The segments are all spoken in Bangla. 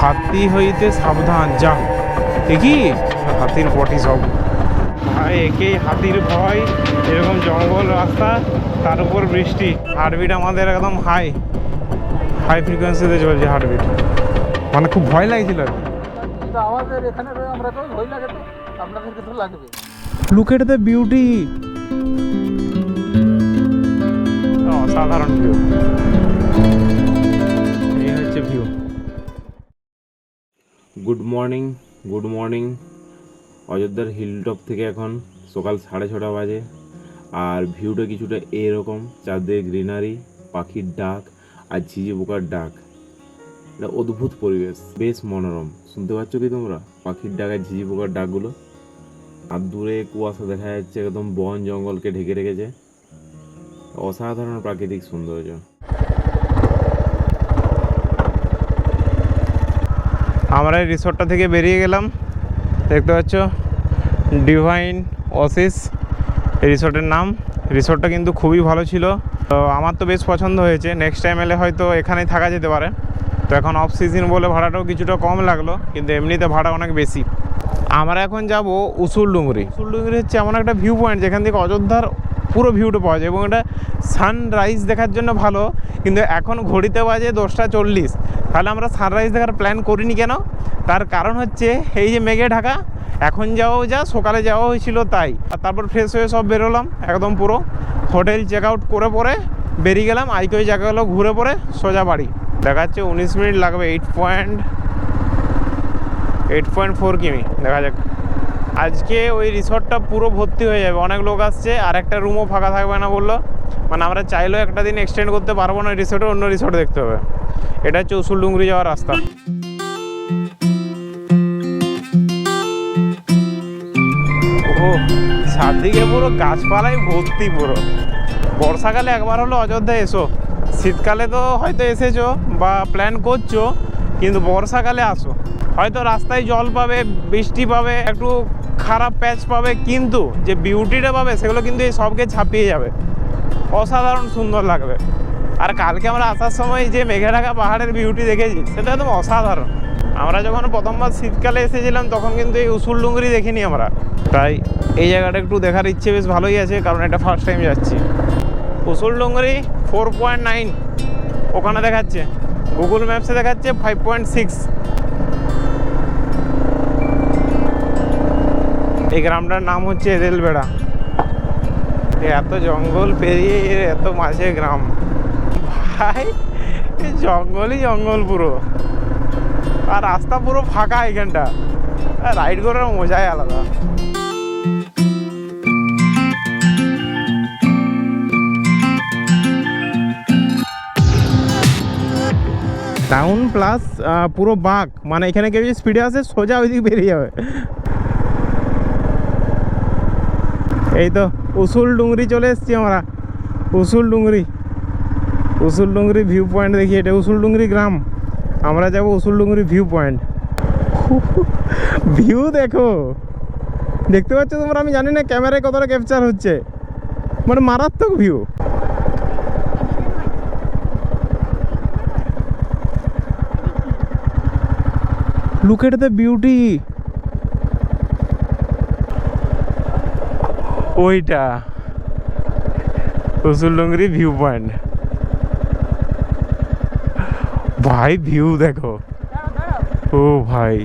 হাতি হইতে সাবধান, যা দেখি হাতির পটি সব। ভাই একেই হাতির ভয়, এরকম জঙ্গল রাস্তা, তার উপর বৃষ্টি। হার্টবিট আমাদের একদম হাই ফ্রিকোয়েন্সিতে চলছে হার্টবিট, মানে খুব ভয় লাগছিল। আমাদের এখানে আমরা তো ভয় লাগে, তো আপনাদেরকে তো লাগবে। লুক এট দ্য বিউটি, অসাধারণ ভিউ। এই হচ্ছে ভিউ। Good morning. অযোধ্যার হিলটপ থেকে এখন সকাল 6:30 বাজে, আর ভিউটা কিছুটা এরকম, চারদিকে গ্রিনারি, পাখির ডাক আর ঝিঝি পোকার ডাক। এটা অদ্ভুত পরিবেশ, বেশ মনোরম। শুনতে পাচ্ছ কি তোমরা পাখির ডাক আর ঝিঝি পোকার ডাকগুলো? আর দূরে কুয়াশা দেখা যাচ্ছে, একদম বন জঙ্গলকে ঢেকে রেখেছে। অসাধারণ প্রাকৃতিক সৌন্দর্য। আমরা এই রিসোর্টটা থেকে বেরিয়ে গেলাম, দেখতে পাচ্ছ ডিভাইন ওয়াসিস এই রিসোর্টের নাম। রিসোর্টটা কিন্তু খুবই ভালো ছিল, তো আমার তো বেশ পছন্দ হয়েছে। নেক্সট টাইম এলে হয়তো এখানেই থাকা যেতে পারে। তো এখন অফ সিজন বলে ভাড়াটাও কিছুটা কম লাগলো, কিন্তু এমনিতে ভাড়া অনেক বেশি। আমরা এখন যাব উসুলডুংরি। উসুলডুংরি হচ্ছে এমন একটা ভিউ পয়েন্ট যেখান থেকে অযোধ্যার পুরো ভিউটা পাওয়া যায়, এবং এটা সানরাইজ দেখার জন্য ভালো। কিন্তু এখন ঘড়িতে বাজে 10:40, তাহলে আমরা সানরাইজ দেখার প্ল্যান করিনি কেন? তার কারণ হচ্ছে এই যে মেঘে ঢাকা, এখন যাওয়াও সকালে যাওয়া হয়েছিল তাই। আর তারপর ফ্রেশ হয়ে সব বেরোলাম, একদম পুরো হোটেল চেক আউট করে পরে বেরিয়ে গেলাম। আইকে ওই জায়গাগুলো ঘুরে পরে সোজা বাড়ি। দেখাচ্ছে 19 মিনিট লাগবে, 8.4 কিমি। দেখা যাক। আজকে ওই রিসর্টটা পুরো ভর্তি হয়ে যাবে, অনেক লোক আসছে, আর একটা রুমও ফাঁকা থাকবে না বললো। মানে আমরা চাইলেও একটা দিন এক্সটেন্ড করতে পারবো না রিসর্টে, অন্য রিসর্ট দেখতে হবে। এটা হচ্ছে উসুলডুংরি যাওয়ার রাস্তা। ও চারদিকে পুরো গাছপালায় ভর্তি পুরো। বর্ষাকালে একবার হলো অযোধ্যা এসো, শীতকালে তো হয়তো এসেছো বা প্ল্যান করছো, কিন্তু বর্ষাকালে আসো। হয়তো রাস্তায় জল পাবে, বৃষ্টি পাবে, একটু খারাপ প্যাচ পাবে, কিন্তু যে বিউটিটা পাবে সেগুলো কিন্তু এই সবকে ছাপিয়ে যাবে। অসাধারণ সুন্দর লাগবে। আর কালকে আমরা আসার সময় যে মেঘে ঢাকা পাহাড়ের বিউটি দেখেছি, সেটা একদম অসাধারণ। আমরা যখন প্রথমবার শীতকালে এসেছিলাম তখন কিন্তু এই উসুলডুংরি দেখিনি আমরা, তাই এই জায়গাটা একটু দেখার ইচ্ছে বেশ ভালোই আছে, কারণ এটা ফার্স্ট টাইম যাচ্ছি। উসুলডুংরি 4.9 ওখানে দেখাচ্ছে, গুগল ম্যাপসে দেখাচ্ছে 5.6। এই গ্রামটার নাম হচ্ছে এদেলবেড়া। এত জঙ্গল পেরিয়ে এত মাঝে গ্রাম, ভাই জঙ্গলই জঙ্গল পুরো, আর রাস্তা পুরো ফাঁকা। এখানটা রাইড করার মজাই আলাদা। টাউন প্লাস পুরো বাঁক, মানে এখানে কেউ যদি স্পিডে আসে সোজা ওইদিকে বেরিয়ে যাবে। এই তো উসুলডুংরি চলে এসেছি আমরা। উসুলডুংরি ভিউ পয়েন্ট দেখি, এটা উসুলডুংরি গ্রাম। আমরা যাব উসুলডুংরি ভিউ পয়েন্ট। ভিউ দেখো, দেখতে পাচ্ছ তোমরা? আমি জানি না ক্যামেরায় কতটা ক্যাপচার হচ্ছে, মানে মারাত্মক view. Look at the beauty. ওইটা উসুলডুংরি ভিউ পয়েন্ট। ভাই ভিউ দেখো, ও ভাই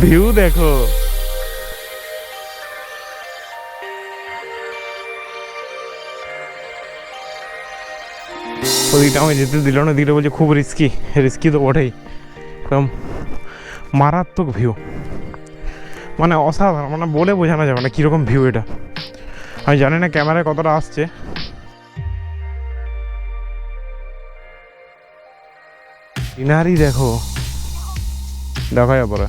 ভিউ দেখো। ওদিকটা আমি যেতে দিল না, দিকটা বলছে খুব রিস্কি তো বটেই। একদম মারাত্মক ভিউ, মানে অসাধারণ, মানে বলে বোঝানো যাবে না কীরকম ভিউ এটা। আমি জানি না ক্যামেরায় কতটা আসছে। সিনারি দেখো, দেখা যাবে পরে।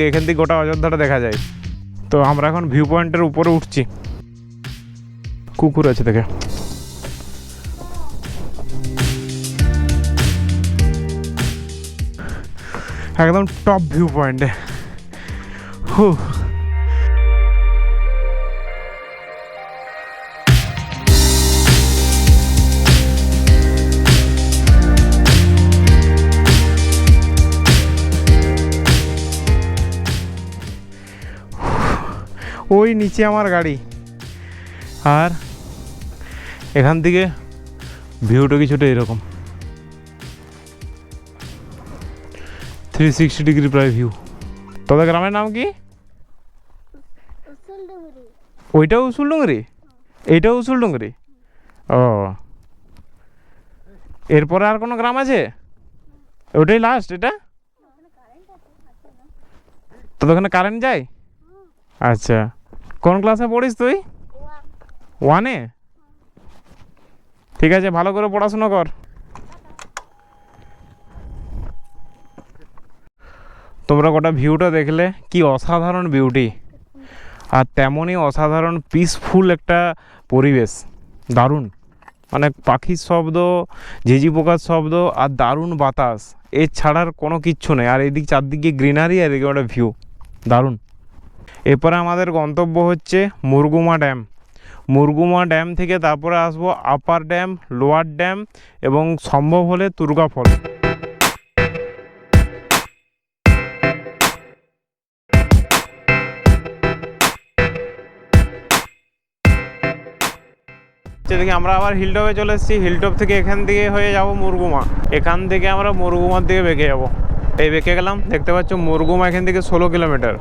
এখান থেকে গোটা অযোধ্যাটা দেখা যায়। তো আমরা এখন ভিউ পয়েন্টের উপরে উঠছি। কুকুর আছে দেখে। একদম টপ ভিউ পয়েন্টে। ওই নিচে আমার গাড়ি। আর এখান থেকে ভিউটা কিছুটা এরকম 360 ডিগ্রি প্রায় ভিউ। তোদের গ্রামের নাম কি? ওইটাও উসুলডুঙ্গরি, এইটাও উসুলডুঙ্গরি। ও, এরপরে আর কোনো গ্রাম আছে? ওটাই লাস্ট এটা? তোদের ওখানে কারেন্ট যায়? আচ্ছা, কোন ক্লাসে পড়িস তুই? 1-এ? ঠিক আছে, ভালো করে পড়াশোনা কর। তোমরা গোটা ভিউটা দেখলে, কি অসাধারণ বিউটি, আর তেমনই অসাধারণ পিসফুল একটা পরিবেশ। দারুণ, অনেক পাখির শব্দ, ঝিঝি পোকার শব্দ, আর দারুণ বাতাস, এর ছাড়ার কোনো কিচ্ছু নেই। আর এদিক চারদিকে গ্রিনারি, আর এদিকে একটা ভিউ, দারুণ। এরপরে আমাদের গন্তব্য হচ্ছে মুরগুমা ড্যাম। মুরগুমা ড্যাম থেকে তারপরে আসবো আপার ড্যাম, লোয়ার ড্যাম, এবং সম্ভব হলে তুর্গা ফল। দেখি আমরা আবার হিলটপে চলে এসেছি। হিলটপ থেকে এখান থেকে হয়ে যাব মুরগুমা। এখান থেকে আমরা মুরগুমার দিকে বেঁকে যাব। এই বেঁকে গেলাম, দেখতে পাচ্ছ মুরগুমা এখান থেকে 16 কিলোমিটার,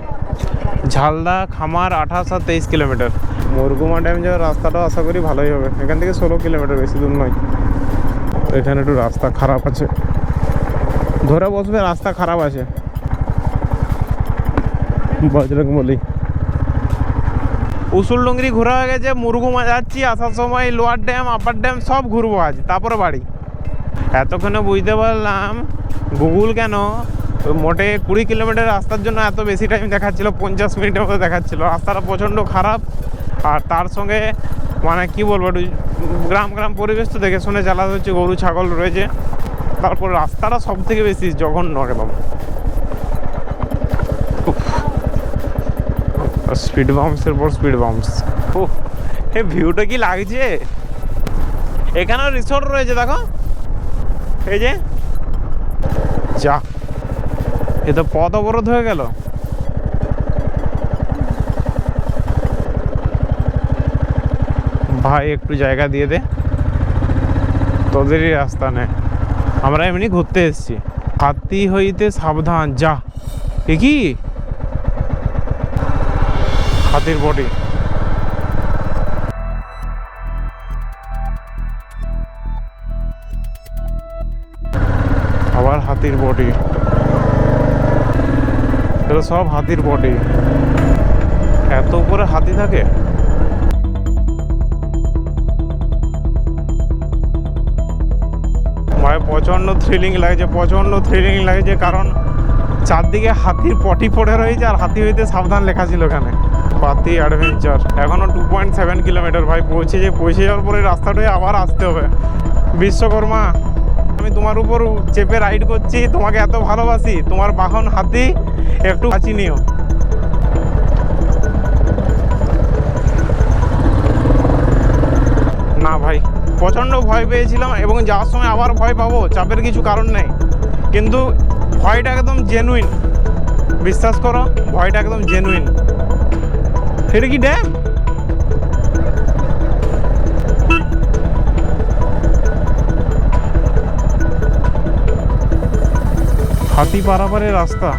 ঝালদা খামার 28 আর 23 কিলোমিটার। মুরগুমা ড্যাম যাওয়ার রাস্তাটাও আশা করি ভালোই হবে। এখান থেকে 16 কিলোমিটার, বেশি দূর নয়। এখানে একটু রাস্তা খারাপ আছে, ধরে বসবে, রাস্তা খারাপ আছে। বজরংবলী। উসুলডুঙ্গরি ঘোরা হয়ে গেছে, মুরগুমা যাচ্ছি। আসার সময় লোয়ার ড্যাম, আপার ড্যাম সব ঘুরবো আজ, তারপরে বাড়ি। এতক্ষণে বুঝতে পারলাম গুগল কেন মোটে 20 কিলোমিটার রাস্তার জন্য এত বেশি টাইম দেখাচ্ছিল, 50 মিনিটের মতো দেখাচ্ছিল। রাস্তাটা প্রচণ্ড খারাপ, আর তার সঙ্গে মানে কি বলবো, একটু গ্রাম পরিবেশ তো দেখে শুনে চালাতে হচ্ছে, গরু ছাগল রয়েছে। তারপর রাস্তাটা সব থেকে বেশি জঘন্য একদম। স্পিড বাম্পসের পর স্পিড বাম্পস। ও, এই ভিউটা কি লাগছে! এখানেও রিসোর্ট রয়েছে, দেখো এই যে। যা, এ তো পথ অবরোধ হয়ে গেল। ভাই একটু জায়গা দিয়ে দে, তোদেরই রাস্তা নে, আমরা এমনি ঘুরতে এসেছি। হাতি হইতে সাবধান। যা, এ কি হাতির বডি। আবার হাতির বডি, এগুলো সব হাতির বডি। এত উপরে হাতি থাকে! ভাই প্রচণ্ড থ্রিলিং লাগছে, কারণ চারদিকে হাতির পটি পড়ে রয়েছে, আর হাতি হইতে সাবধান লেখা ছিল এখানে। পাতি অ্যাডভেঞ্চার। এখনো 2.7 কিলোমিটার ভাই, পৌঁছে যাওয়ার পরে রাস্তাটায় আবার আসতে হবে। বিশ্বকর্মা, আমি তোমার উপর চেপে রাইড করছি, তোমাকে এত ভালোবাসি, তোমার বাহন হাতি, একটু বাঁচি নিও। না ভাই, প্রচণ্ড ভয় পেয়েছিলাম, এবং যাওয়ার সময় আবার ভয় পাবো, চাপের কিছু কারণ নেই, কিন্তু ভয়টা একদম জেনুইন। বিশ্বাস করো, ভয়টা একদম জেনুইন। এটা কি ড্যাম? হাতি পারাপারের রাস্তা।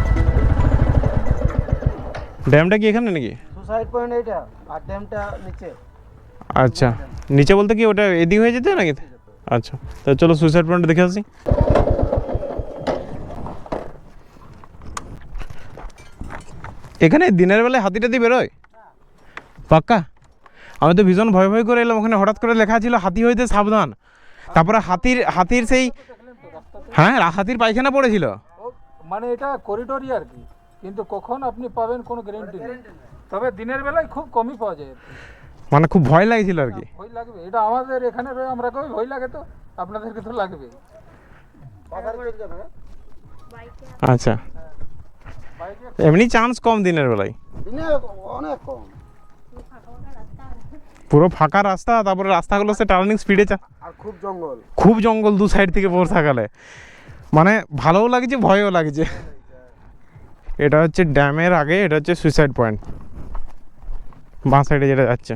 ড্যামটা কি এখানে নাকি? সুসাইড পয়েন্ট এইটা, আর ড্যামটা নিচে। আচ্ছা, নিচে বলতে কি ওটা এদিক হয়ে যেতে নাকি? আচ্ছা, তা চলো সুইসাইড পয়েন্ট দেখে আসি। এখানে দিনের বেলায় হাতি টাতি বেরোয় পাক্কা? আমি তো ভীষণ ভয় করে এলাম, ওখানে হঠাৎ করে লেখা ছিল হাতি হইতে সাবধান। তারপরে হাতির সেই, হ্যাঁ হাতির পায়খানা পড়েছিল। মানে এটা করিডোরই আর কি, কিন্তু কখন আপনি পাবেন কোনো গ্যারান্টি নেই। তবে দিনের বেলায় খুব কমই পাওয়া যায়, মানে খুব ভয় লাগছিল আর কি। ভয় লাগবে, এটা আমাদের এখানে রয়ে আমরা কই ভয় লাগে, তো আপনাদেরকে তো লাগবে। আচ্ছা, এমনি চান্স কম দিনের বেলায়, অনেক কম, পুরো ফাঁকা রাস্তা, তারপরে রাস্তাগুলো সে টার্নিং স্পিডে আর খুব জঙ্গল দু সাইড থেকে বর্ষাকালে, মানে ভালোও লাগছে ভয়ও লাগছে। এটা হচ্ছে ড্যামের আগে, এটা হচ্ছে সুইসাইড পয়েন্ট। বাঁ সাইডে যেটা যাচ্ছে।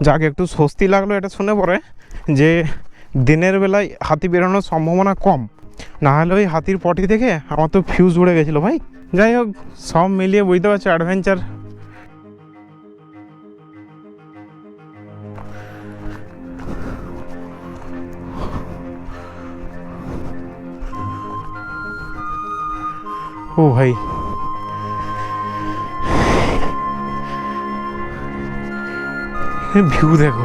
যাক একটু স্বস্তি লাগলো এটা শুনে পরে যে দিনের বেলায় হাতি বেরোনোর সম্ভাবনা কম, না হলে ওই হাতির পটি থেকে আমার তো ফিউজ উড়ে গেছিলো ভাই। যাই হোক সব মিলিয়ে বুঝতে পারছো অ্যাডভেঞ্চার। ও ভাই ভিউ দেখো,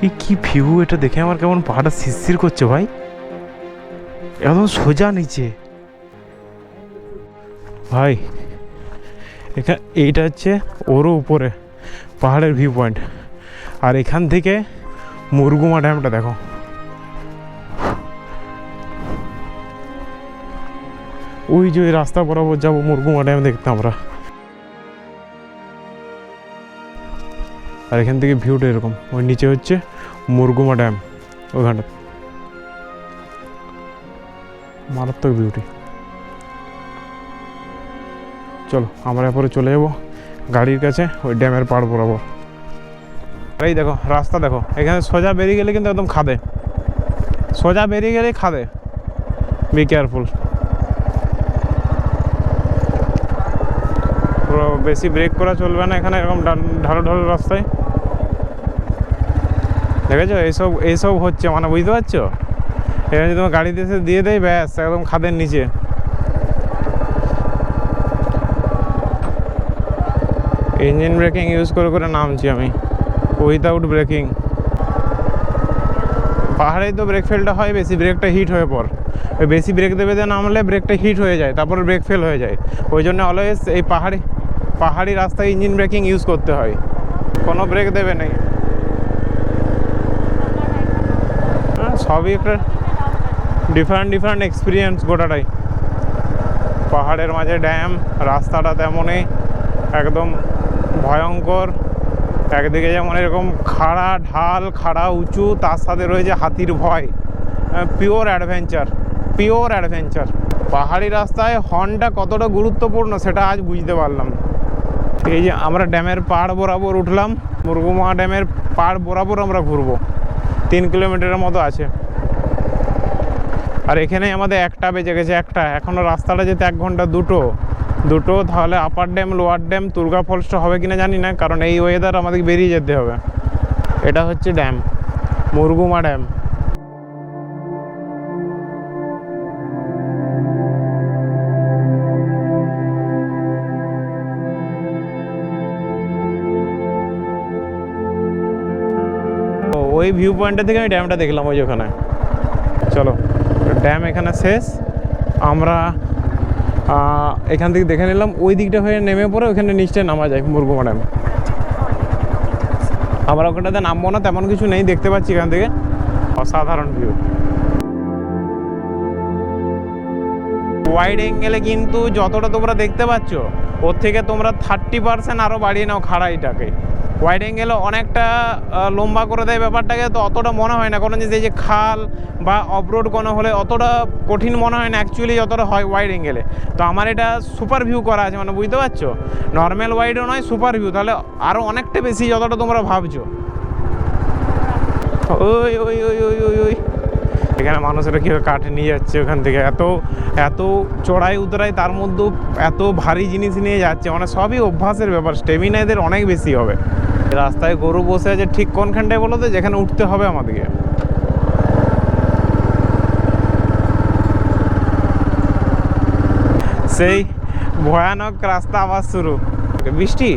এই কি ভিউ, এটা দেখে আমার কেমন পাহাড়টা শিরশির করছে ভাই, একদম সোজা নিচে ভাই। এখানে এইটা হচ্ছে ওরও উপরে পাহাড়ের ভিউ পয়েন্ট, আর এখান থেকে মুরগুমা ড্যামটা দেখো। ওই যে ওই রাস্তা বরাবর যাবো মুরগুমা ড্যাম দেখতে আমরা, আর এখান থেকে ভিউটা এরকম। ওই নিচে হচ্ছে মুরগুমা ড্যাম, ওইখানটা মারাত্মক বিউটি। চলো আমরা এরপরে চলে যাবো গাড়ির কাছে ওই ড্যামের পাড় বরাবর। এই দেখো রাস্তা দেখো, এখানে সোজা বেরিয়ে গেলে কিন্তু একদম খাদে, সোজা বেরিয়ে গেলেই খাদে, বি কেয়ারফুল। পুরো বেশি ব্রেক করা চলবে না এখানে, এরকম ঢালু ঢালু রাস্তায়। দেখেছো এইসব হচ্ছে, মানে বুঝতে পারছো, এখানে যদি তোমার গাড়িতে এসে দিয়ে দেয় ব্যাস একদম খাদের নিচে। ইঞ্জিন ব্রেকিং ইউজ করে করে নামছি আমি, উইদাউট ব্রেকিং। পাহাড়েই তো ব্রেক ফেলটা হয়, বেশি ব্রেকটা হিট হয়ে পর, ওই বেশি ব্রেক দেবে যে নামলে ব্রেকটা হিট হয়ে যায়, তারপর ব্রেক ফেল হয়ে যায়। ওই জন্য অলওয়েজ এই পাহাড়ি রাস্তায় ইঞ্জিন ব্রেকিং ইউজ করতে হয়, কোনো ব্রেক দেবে নেই। সবই একটা ডিফারেন্ট এক্সপিরিয়েন্স গোটাটাই। পাহাড়ের মাঝে ড্যাম, রাস্তাটা তেমনই একদম ভয়ঙ্কর, একদিকে যেমন এরকম খাড়া ঢাল, খাড়া উঁচু, তার সাথে রয়েছে হাতির ভয়। Pure adventure. পাহাড়ি রাস্তায় হর্নটা কতটা গুরুত্বপূর্ণ সেটা আজ বুঝতে পারলাম। এই যে আমরা ড্যামের পাড় বরাবর উঠলাম, মুরগুমা ড্যামের পাড় বরাবর আমরা ঘুরবো, 3 কিলোমিটারের মতো আছে। আর এখানেই আমাদের 1টা বেজে গেছে, 1টা। এখনও রাস্তাটা যেতে 1 ঘন্টা, দুটো তাহলে upper dam lower dam Turga ফলসটা হবে কিনা জানি না, কারণ এই ওয়েদার আমাদের বেরিয়ে যেতে হবে। এটা হচ্ছে ড্যাম, মুরগুমা ড্যাম। ওই ভিউ পয়েন্টটা থেকে আমি ড্যামটা দেখলাম ওই ওখানে। চলো ড্যাম এখানে শেষ, আমরা এখান থেকে দেখে নিলাম। ওই দিকটা হয়ে নেমে পড়ে ওখানে নিচটায় নামা যায় মুরগুমা ড্যাম। আমরা ওখানটাতে নামবো না, তেমন কিছু নেই, দেখতে পাচ্ছি এখান থেকে অসাধারণ ভিউ। ওয়াইড অ্যাঙ্গেলে কিন্তু যতটা তোমরা দেখতে পাচ্ছ ওর থেকে তোমরা 30% আরও বাড়িয়ে নাও খাড়াইটাকে। ওয়াইড অ্যাঙ্গেলে অনেকটা লম্বা করে দেয় ব্যাপারটাকে, তো অতটা মনে হয় না কোনো যে এই যে খাল বা অফরোড কোনো হলে অতটা কঠিন মনে হয় না অ্যাকচুয়ালি যতটা হয় ওয়াইড অ্যাঙ্গেলে। তো আমার এটা সুপার ভিউ করা আছে, মানে বুঝতে পারছো, নর্মাল ওয়াইডও নয়, সুপার ভিউ, তাহলে আরও অনেকটা বেশি যতটা তোমরা ভাবছো। ওই ওই ওই ওই ওই ওই এখানে মানুষেরা কীভাবে কাঠে নিয়ে যাচ্ছে ওখান থেকে, এত চড়াই উতরাই, তার মধ্যেও এত ভারী জিনিস নিয়ে যাচ্ছে, মানে সবই অভ্যাসের ব্যাপার। স্টেমিনা এদের অনেক বেশি হবে। রাস্তায় গরু বসে আছে ঠিক কোনখানটায় বলো তো, যেখানে উঠতে হবে আমাদেরকে। সেই ভয়ানক রাস্তা আবার শুরু, বৃষ্টি।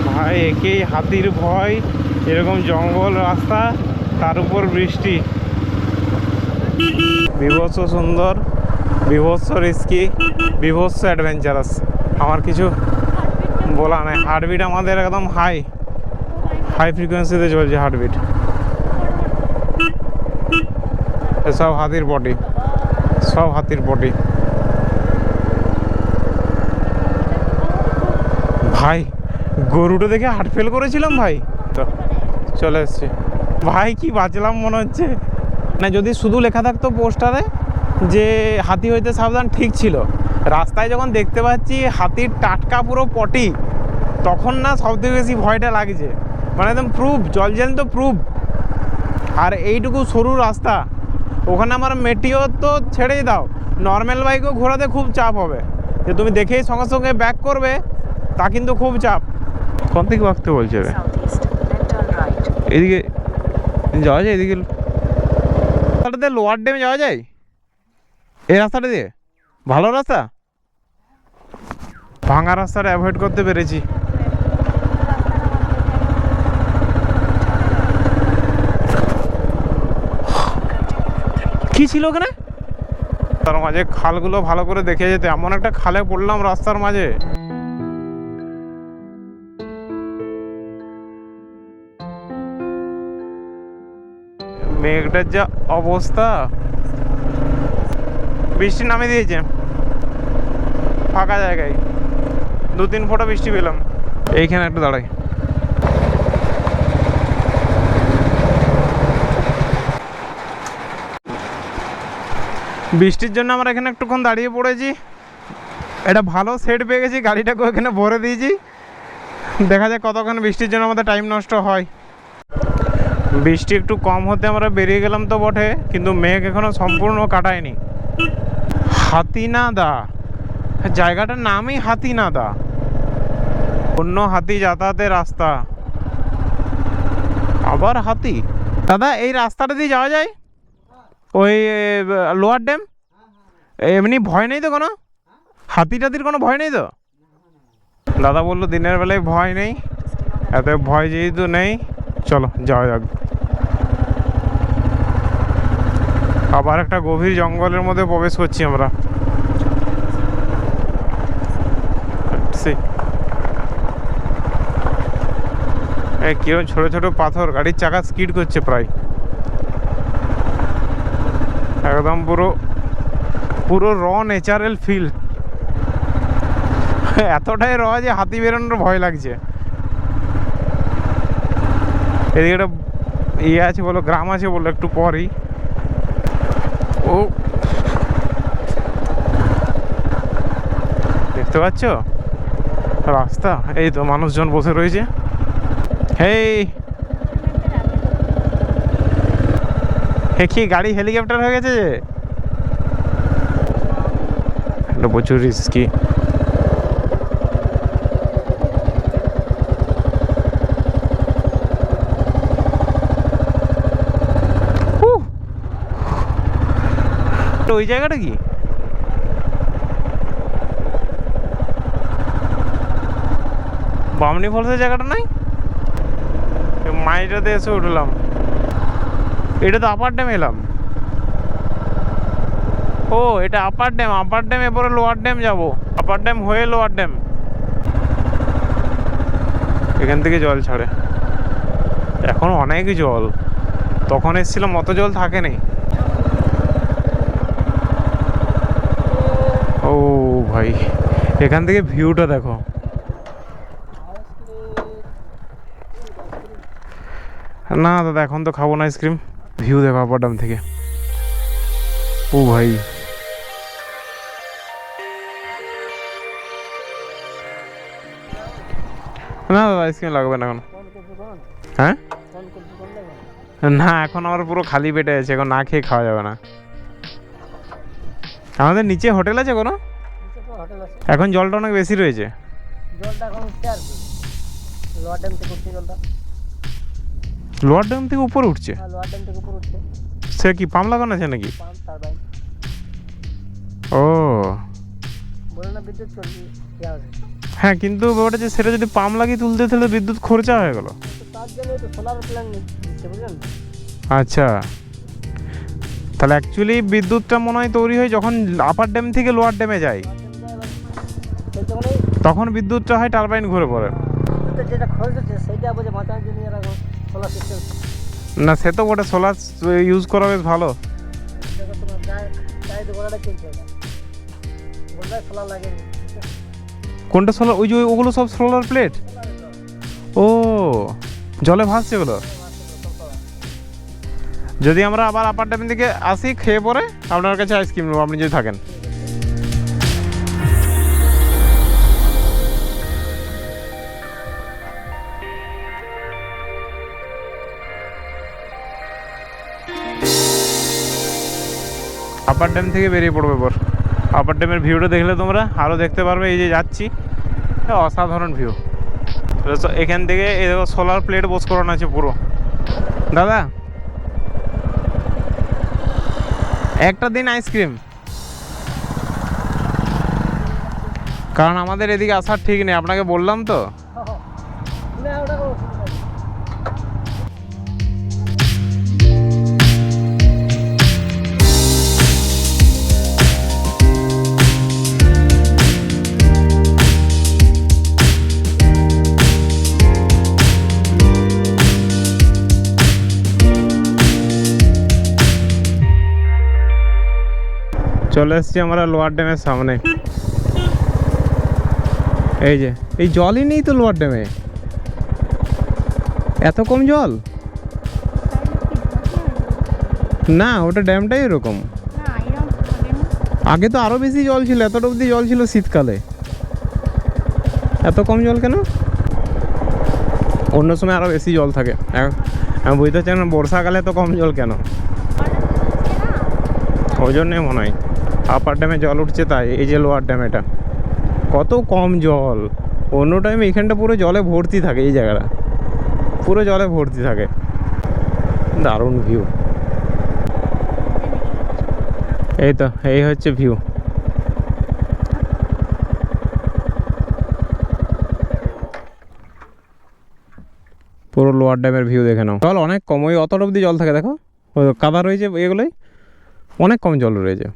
ভাই একেই হাতির ভয়, এরকম জঙ্গল রাস্তা, তার উপর বৃষ্টি। বিভৎস সুন্দর, বিভৎস রিস্কি, বিভৎস অ্যাডভেঞ্চারাস। আমার কিছু বলা নেই। হার্টবিট আমাদের একদম হাই ফ্রিকোয়েন্সিতে চলছে হার্টবিট। সব হাতির বডি, সব হাতির বডি। ভাই গরুটা দেখে হার্ট ফেল করেছিলাম ভাই, তো চলে এসছি ভাই। কি বাঁচলাম মনে হচ্ছে না। যদি শুধু লেখা থাকতো পোস্টারে যে হাতি হইতে সাবধান, ঠিক ছিল। রাস্তায় যখন দেখতে পাচ্ছি হাতির টাটকা পুরো পটি, তখন না সবথেকে বেশি ভয়টা লাগছে। মানে একদম প্রুফ, জলজ্যান্ত প্রুফ। আর এইটুকু সরু রাস্তা, ওখানে আমার মেটিও তো ছেড়েই দাও, নর্মাল বাইকও ঘোরাতে খুব চাপ হবে। যে তুমি দেখেই সঙ্গে সঙ্গে ব্যাক করবে, তা কিন্তু খুব চাপ। কোন থেকে বাঁকতে বলছে রে? এদিকে যাওয়া যায়, এদিকে রাস্তাটাতে লোয়ার ড্যামে যাওয়া যায় এই রাস্তাটা দিয়ে? ভালো রাস্তা, ভাঙা রাস্তাটা অ্যাভয়েড করতে পেরেছি। কি ছিল ওখানে? তার মাঝে খালগুলো ভালো করে দেখে যেতে। এমন একটা খালে পড়লাম রাস্তার মাঝে। মেঘটার যা অবস্থা, বৃষ্টি নামিয়ে দিয়েছে ফাঁকা জায়গায়। 2-3 ফোঁটা বৃষ্টি পেলাম। এইখানে একটু দাঁড়াই। বৃষ্টির জন্য আমরা এখানে একটুক্ষণ দাঁড়িয়ে পড়েছি। এটা ভালো সেট পেয়ে গেছি, গাড়িটাকে ওখানে ভরে দিয়েছি। দেখা যাক কতক্ষণ বৃষ্টির জন্য আমাদের টাইম নষ্ট হয়। বৃষ্টি একটু কম হতে আমরা বেরিয়ে গেলাম তো বটে, কিন্তু মেঘ এখনো সম্পূর্ণ কাটায়নি। হাতিনাদা, জায়গাটার নামই হাতিনাদা। অন্য হাতি যাতায়াতের রাস্তা, আবার হাতি। দাদা এই রাস্তাটা দিয়ে যাওয়া যায় ওই লোয়ার ড্যাম? এমনি ভয় নেই তো কোনো? হাতি টাতির কোনো ভয় নেই তো? দাদা বললো দিনের বেলায় ভয় নেই, এত ভয় যেহেতু নেই, চলো যাওয়া যাক। আবার একটা গভীর জঙ্গলের মধ্যে প্রবেশ করছি আমরা। কিরকম ছোট ছোট পাথর, গাড়ির চাকা স্কিড করছে প্রায়। একদম পুরো পুরো র ন্যাচারাল ফিল। এতটাই র যে হাতি বেরোনোর ভয় লাগছে। এদিকে একটা ইয়ে আছে বলো, গ্রাম আছে বলো, একটু পরই। ও দেখতে পাচ্ছ রাস্তা? এই তো মানুষজন বসে রয়েছে। হেই কি গাড়ি হেলিকপ্টার হয়ে গেছে যে? এটা প্রচুর রিস্কি। ওই জায়গাটা কি? বামনি ফলসের জায়গাটা নাই? মাইটাতে এসে উঠলাম। এটা তো আপার ড্যাম এলাম। ও এটা আপার ড্যাম, আপার ড্যাম এরপরে লোয়ার ড্যাম যাবো। আপার ড্যাম হয়ে লোয়ার ড্যাম। এখান থেকে জল ছাড়ে, এখন অনেক জল। তখন এসেছিলাম অত জল থাকেনি। ও ভাই এখান থেকে ভিউটা দেখো। না দাদা এখন তো খাবো না আইসক্রিম। ভিউ দেখো আপার ড্যাম থেকে। ও ভাই না দাদা আইসক্রিম লাগবে না এখন। হ্যাঁ না এখন আমার পুরো খালি পেটে আছে, এখন না খেয়ে খাওয়া যাবে না। আমাদের নিচে হোটেল আছে কোনো? এখন জলটা অনেক বেশি রয়েছে। লোয়ার ড্যাম থেকে উপরে উঠছে? সে কি পাম্প লাগানো আছে নাকি? ও হ্যাঁ, কিন্তু ব্যাপারটা যে সেটা যদি পাম্প লাগিয়ে তুলতে তাহলে বিদ্যুৎ খরচা হয়ে গেল। আচ্ছা তাহলে অ্যাকচুয়ালি বিদ্যুৎটা মনে হয় তৈরি হয় যখন আপার ড্যাম থেকে লোয়ার ড্যামে যায়, তখন বিদ্যুৎটা হয় টারবাইন ঘুরে পড়ে। Solar system. না সে তো বটে, সোলার ইউজ করা বেশ ভালো। দেখো তোমার গায়ে গোড়াটা চলছে না, গোড়ায় সোলার লাগে। কোনটা সোলার? ওই যে ওগুলো সব সোলার প্লেট। ও জলে ভাসছে ওগুলো। যদি আমরা আবার অ্যাপার্টমেন্ট থেকে আসি খেয়ে পরে আপনার কাছে আইসক্রিম নেবো, আপনি যদি থাকেন। আপার ড্যাম থেকে বেরিয়ে পড়বে পর। আপার ড্যামের ভিউটা দেখলে তোমরা আরও দেখতে পারবে। এই যে যাচ্ছি, অসাধারণ ভিউ। এখান থেকে এই দেখো সোলার প্লেট বোস করানো আছে পুরো। দাদা একটা দিন আইসক্রিম, কারণ আমাদের এদিকে আসার ঠিক নেই, আপনাকে বললাম তো। চলে এসছি আমরা লোয়ার ড্যামের সামনে। এই যে এই জলই নেই তো লোয়ার ড্যামে, এত কম জল। না ওটা ড্যামটাই এরকম, আগে তো আরো বেশি জল ছিল, এতটা অবধি জল ছিল শীতকালে। এত কম জল কেন? অন্য সময় আরো বেশি জল থাকে। আমি বুঝতে চাই না বর্ষাকালে তো কম জল কেন, ওই জন্যই মনে হয় আপার ড্যামে জল উঠছে তাই। এই যে লোয়ার ড্যাম, এটা কত কম জল। অন্য টাইমে এখানটা পুরো জলে ভর্তি থাকে, এই জায়গাটা পুরো জলে ভর্তি থাকে। দারুণ ভিউ। এই তো এই হচ্ছে ভিউ। পুরো লোয়ার ড্যামের ভিউ দেখে নাও। জল অনেক কম, ওই অতটা অবধি জল থাকে। দেখো কাদা রয়েছে, এগুলোই অনেক কম জল রয়েছে।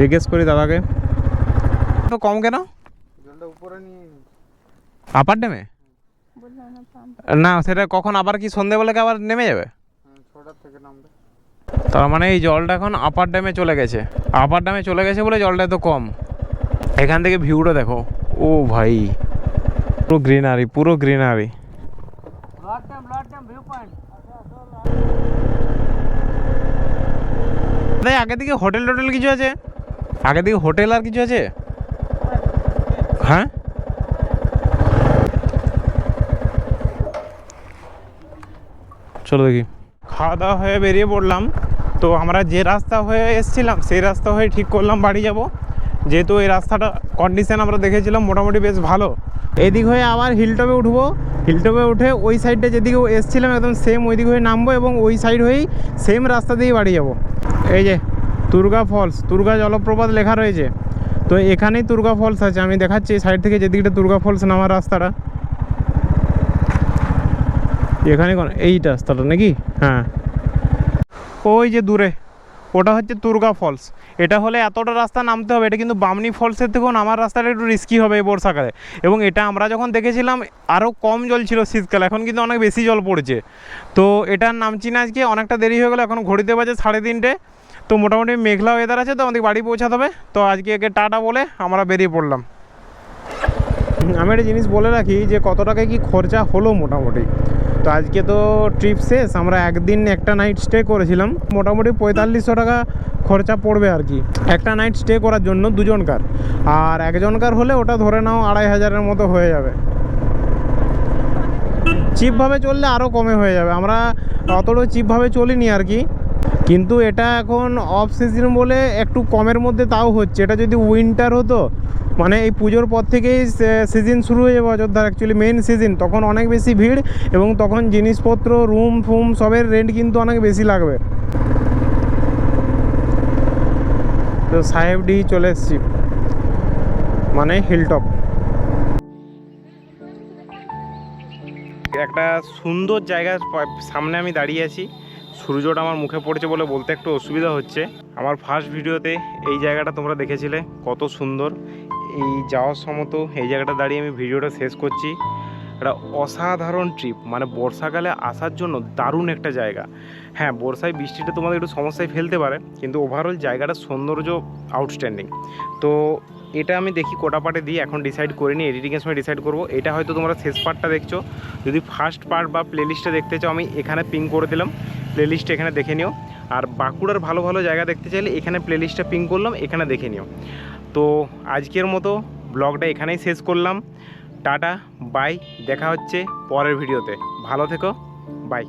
জিজ্ঞেস করি দাদাকে, তো কম কেন আপার ড্যামে? না সেটা কখন আবার কি সন্ধ্যেবেলাকে আবার নেমে যাবে? তার মানে এই জলটা এখন আপার ড্যামে চলে গেছে। আপার ড্যামে চলে গেছে বলে জলটা এত কম। এখান থেকে ভিউটা দেখো, ও ভাই পুরো গ্রিনারি, পুরো গ্রিনারি। আগে দিকে হোটেল টোটেল কিছু আছে? আগে দিকে হোটেল আর কিছু আছে? হ্যাঁ চলো দেখি। খাওয়া দাওয়া হয়ে বেরিয়ে পড়লাম। তো আমরা যে রাস্তা হয়ে এসেছিলাম সেই রাস্তা হয়ে ঠিক করলাম বাড়ি যাব, যেহেতু এই রাস্তাটা কন্ডিশন আমরা দেখেছিলাম মোটামুটি বেশ ভালো। এদিক হয়ে আবার হিলটপে উঠবো, হিলটপে উঠে ওই সাইডটা যেদিকে এসেছিলাম একদম সেম ওই দিক হয়ে নামবো এবং ওই সাইড হয়েই সেম রাস্তা দিয়েই বাড়ি যাব। এই যে তুর্গা ফলস, তুর্গা জলপ্রপাত লেখা রয়েছে, তো এখানেই তুর্গা ফলস আছে। আমি দেখাচ্ছি এই সাইড থেকে যেদিকটা তুর্গা ফলস নামার রাস্তাটা, এখানে কোন এই রাস্তাটা নাকি? হ্যাঁ ওই যে দূরে ওটা হচ্ছে তুর্গা ফলস। এটা হলে এতটা রাস্তা নামতে হবে, এটা কিন্তু বামনি ফলসের থেকেও নামার রাস্তাটা একটু রিস্কি হবে এই বর্ষাকালে। এবং এটা আমরা যখন দেখেছিলাম আরও কম জল ছিল শীতকালে, এখন কিন্তু অনেক বেশি জল পড়েছে। তো এটার নামছি না আজকে, অনেকটা দেরি হয়ে গেলো, এখন ঘড়িতে বাজে 3:30। তো মোটামুটি মেঘলা ওয়েদার আছে, তো আমাদের বাড়ি পৌঁছাতে হবে। তো আজকে একে টাটা বলে আমরা বেরিয়ে পড়লাম। আমি একটা জিনিস বলে রাখি যে কত টাকায় কি খরচা হলো মোটামুটি। তো আজকে তো ট্রিপ শেষ, আমরা একদিন একটা নাইট স্টে করেছিলাম, মোটামুটি 4500 টাকা খরচা পড়বে আর কি একটা নাইট স্টে করার জন্য দুজনকার। আর একজনকার হলে ওটা ধরে নাও 2500-এর মতো হয়ে যাবে। চিপভাবে চললে আরও কমে হয়ে যাবে, আমরা অতটা চিপভাবে চলিনি আর কি। কিন্তু এটা এখন অফ সিজন বলে একটু কমের মধ্যে তাও হচ্ছে। এটা যদি উইন্টার হতো, মানে এই পুজোর পর থেকেই সিজন শুরু হয়ে যাবে অযোধ্যার, অ্যাকচুয়ালি মেন সিজন, তখন অনেক বেশি ভিড় এবং তখন জিনিসপত্র রুম ফুম সবের রেন্ট কিন্তু অনেক বেশি লাগবে। তো সাহেবডি চলে এসছি, মানে হিলটপ। একটা সুন্দর জায়গার সামনে আমি দাঁড়িয়ে আছি, সূর্যটা আমার মুখে পড়ছে বলে বলতে একটু অসুবিধা হচ্ছে। আমার ফার্স্ট ভিডিওতে এই জায়গাটা তোমরা দেখেছিলে কত সুন্দর। এই যাওয়ার সময় তো এই জায়গাটা দাঁড়িয়ে আমি ভিডিওটা শেষ করছি। একটা অসাধারণ ট্রিপ, মানে বর্ষাকালে আসার জন্য দারুণ একটা জায়গা। হ্যাঁ, বর্ষায় বৃষ্টিটা তোমাদের একটু সমস্যায় ফেলতে পারে, কিন্তু ওভারঅল জায়গাটার সৌন্দর্য আউটস্ট্যান্ডিং। তো এটা আমি দেখি কোটা পার্টে দিই, এখন ডিসাইড করিনি, এডিটিংয়ের সময় ডিসাইড করব। এটা হয়তো তোমরা শেষ পার্টটা দেখছো, যদি ফার্স্ট পার্ট বা প্লেলিস্টটা দেখতে চাও আমি এখানে পিং করে দিলাম, প্লেলিস্টটা এখানে দেখে নিও। আর বাঁকুড়ার ভালো ভালো জায়গা দেখতে চাইলে এখানে প্লেলিস্টটা পিং করলাম, এখানে দেখে নিও। তো আজকের মতো ব্লগটা এখানেই শেষ করলাম। টাটা, বাই, দেখা হচ্ছে পরের ভিডিওতে। ভালো থেকো, বাই।